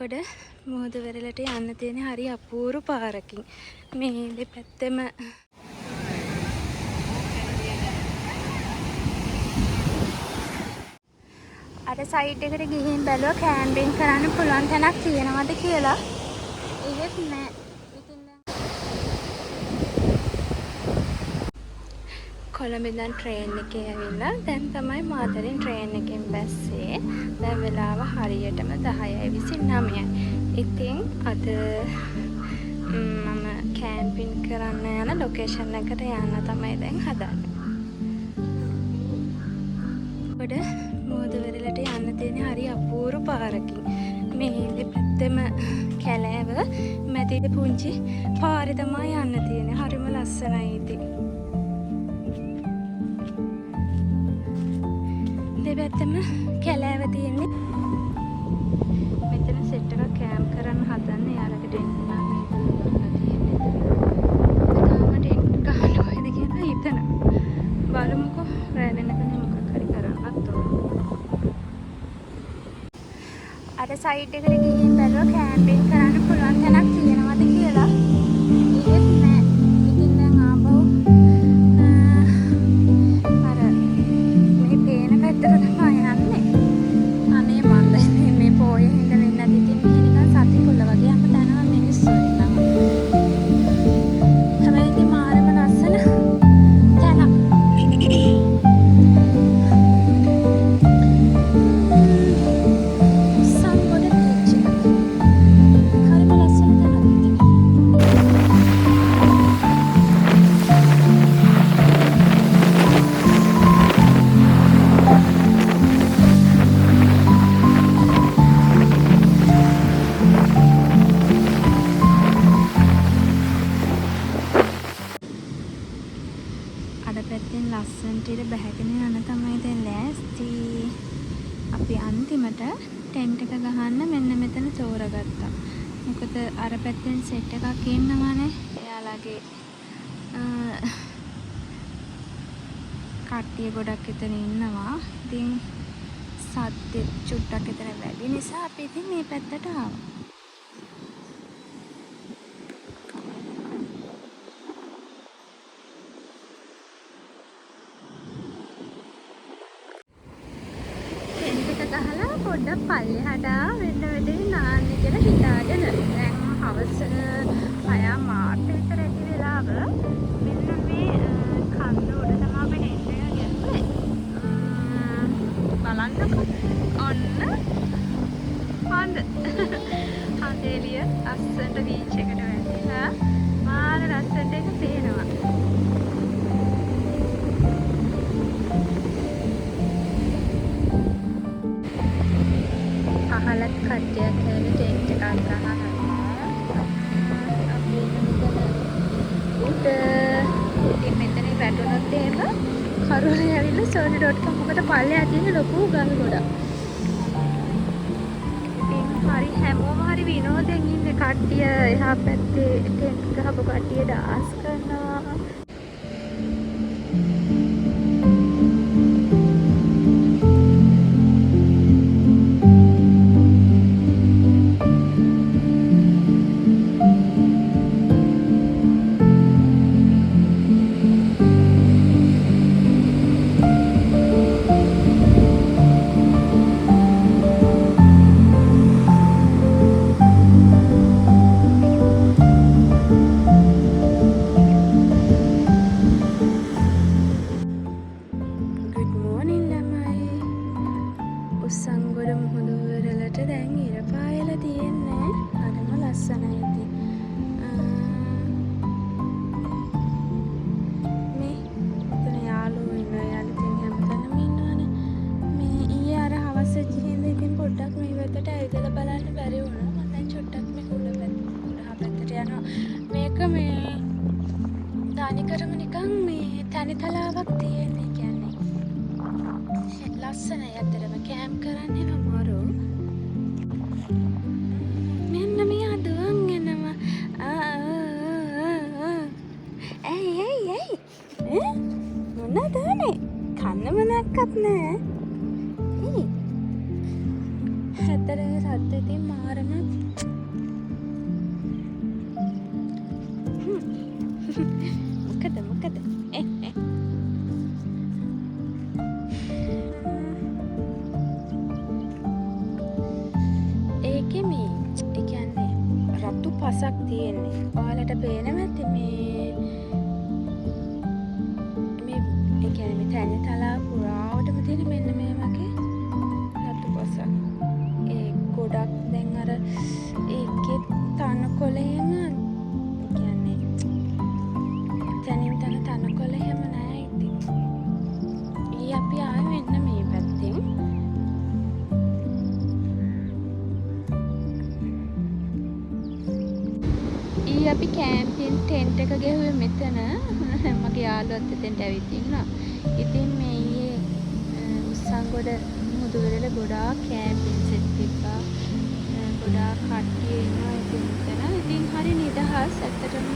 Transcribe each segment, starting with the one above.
ගොඩ මුහුද වෙරළට යන්න තියෙන හරි අපූර්ව පාරකින් මේ දෙපැත්තෙම අර සයිඩ් එකට ගිහින් බැලුවා කැම්පින් කරන්න පුළුවන් තැනක් තියෙනවද කියලා. ඒකත් නෑ. ඉතින් කොළඹ ඉඳන් ට්‍රේන් එකේ ඇවිල්ලා දැන් තමයි මාතරින් ට්‍රේන් එකෙන් බැස්සේ. දැන් වෙලාව හරියටම 10:29යි. ඉතින් අද මම කැම්පින් කරන්න යන ලොකේෂන් එකට යන්න තමයි දැන් හදන්නේ. ගොඩ මුහුද වෙරළට යන්න තියෙන හරි අපූර්ව පාරකින් මේ දෙපැත්තෙම කැලෑව මැදින් පුංචි පාරේ තමයි යන්න තියෙන්නේ. හරිම ලස්සනයි ඉතින්. දෙපැත්තෙම කැලෑව තියෙන්නේ. මෙතන සෙට් එකක් කැම්ප් කරන්න හදන්නේ. යාළුවගේ ටෙන්ට් එකක් මේක ගන්න තියෙන්නේ. තාම ටෙන්ට් ගන්න කොහෙද කියලා හිතනවා. බලමුකෝ රෑ වෙනකන් මොකක් හරි කරන්නත් ඕන. අර සයිඩ් එකට ගිහින් බැලුවා කැම්පින් කරන්න පුළුවන් තැනක් තියෙනවද කියලා. ඒකත් නෑ. ඉතින් දැන් ආපහු අර මේ පේන පැත්තට තමයි යන්නේ. අනේ මන් දැන් මේ පොයේ ඉඳන් ඉන්න ඉතින් මේ නිකන් සතිකුල්ල වගේ අප තනම මිනිස්සු ඉන්නවා. හැබැයි ඉතින් මාරම ලස්සන තැනක්. සංගොඩ බීච් එක. හරිම ලස්සන තැනක් ඉතින්. අර පැත්තෙන් ලස්සනට ඉර බැහැගෙන යන තමයි දැන් ලෑස්ති. අපි අන්තිමට ටෙන්ට් එක ගහන්න මෙන්න මෙතන තෝරගත්තා. මොකද අර පැත්තෙන් සෙට් එකක් ඉන්නවනේ. එයාලගේ කට්ටිය ගොඩක් එතන ඉන්නවා. ඉතින් සද්දෙ චුට්ටක් එතන වැඩි නිසා අපි ඉතින් මේ පැත්තට ආවා. ගහලා පොඩ්ඩක් පල්ලෙහාට වෙන්න වෙලේ නාන්න කියලා හිතාගෙන දැන් හවස 6 මාර්ට විතර ඇති වෙලාව මෙන්න මේ කන්ද උඩ තමයි අපි ටෙන්ට් එක ගිහුවේ. බලන්නකෝ ඔන්න හඳ හඳේලිය ලස්සනට බීච් එකට වැටිලා මාර ලස්සනට එක පේනවා. අහලත් කට්ටියක් ඇවිත් ටෙන්ට් එකක් ගහනවා. අපි උඩ ඉතින් මෙතන වැටුණොත් එහෙම කරුණේ ඇවිල්ලා sony.com එකට පල්ලෙහා තියෙන ලොකු ගල් ගොඩක්. ඉතින් හරි හැමෝම හරි විනෝදෙන් ඉන්නේ. කට්ටිය එහා පැත්තේ ටෙන්ට් ගහපු කට්ටිය ඩාන්ස් කරනවා. උස්සංගොඩ මුහුදු වෙරළට දැන් ඉර පායලා තියෙන්නේ. හරිම ලස්සනයි ඉතින්. මේ එතන යාළුවෝ ඉන්නවා. යාළුවෝ ඉතින් හැමතැනම ඉන්නවනේ. මේ ඊයේ අර හවස ගිහින් ඉතින් පොඩ්ඩක් මේ පැත්තට ඇවිදලා බලන්න බැරි වුණා. මම දැන් චුට්ටක් මේ උඩ පැත්තට යනවා. මේක මේ තනිකරම නිකන් මේ තනිතලාවක් තියෙන්නේ. කියන්නේ ලස්සනයි අතරම කැම්ප් කරන්නේ නමාරු. මෙන්න මෙයා දුවන් එනවා. ඇයි මොනවද මේ? කන්න මොනක්වත් නැහැ. ඇතරේ සද්ද ඉතින් මාරම පසක් තියෙන්නේ. ඔයාලට පේනවා ඇති මේ ඒ කියන්නේ මේ තැන්න තලා පුරාවටම තියෙන මෙන්න මේ වගේ රතු පසක්. ඒ ගොඩක් දැන් අර ඒකේ තනකොළ එහෙම කියන්නේ තනින් තන තනකොළ එහෙම නැහැ ඉතින්. අපි ආවේ මෙන්න මේ පැත්තෙන්. අපි කැම්පින් ටෙන්ට් එක ගෙහුවේ මෙතන. මගේ යාළුවත් එතෙන්ට ඇවිත් ඉන්නවා. ඉතින් මේ ඊයේ උස්සංගොඩ මුදුවරල ගොඩාක් කැම්පින් සෙට් තිබ්බා. ගොඩාක් කට්ටිය ඉන්නවා ඉතින් මෙතන. ඉතින් හරි නිදහස්. ඇත්තටම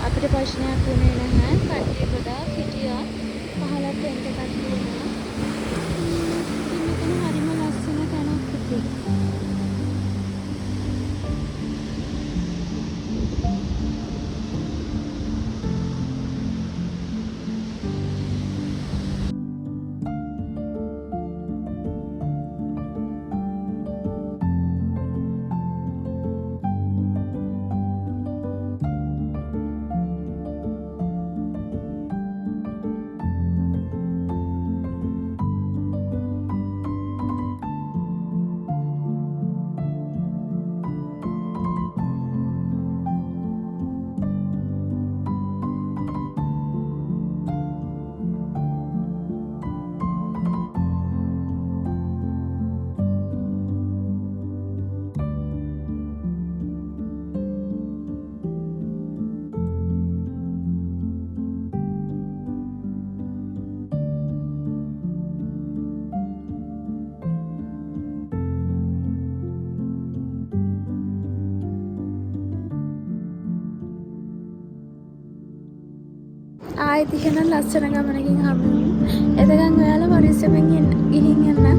අපිට ප්‍රශ්නයක් වුණේ නැහැ. කට්ටිය ගොඩාක් හිටියා. පහළ ටෙන්ට් එකක් තියෙනවා. ඉතින් මෙතන හරිම ලස්සන තැනක් ඉතින්. ආයෙත් එහෙනම් ලස්සන ගමනකින් හම්බෙමු. එතකන් ඔයාලා පරිස්සමෙන් ගිහින් යන්න.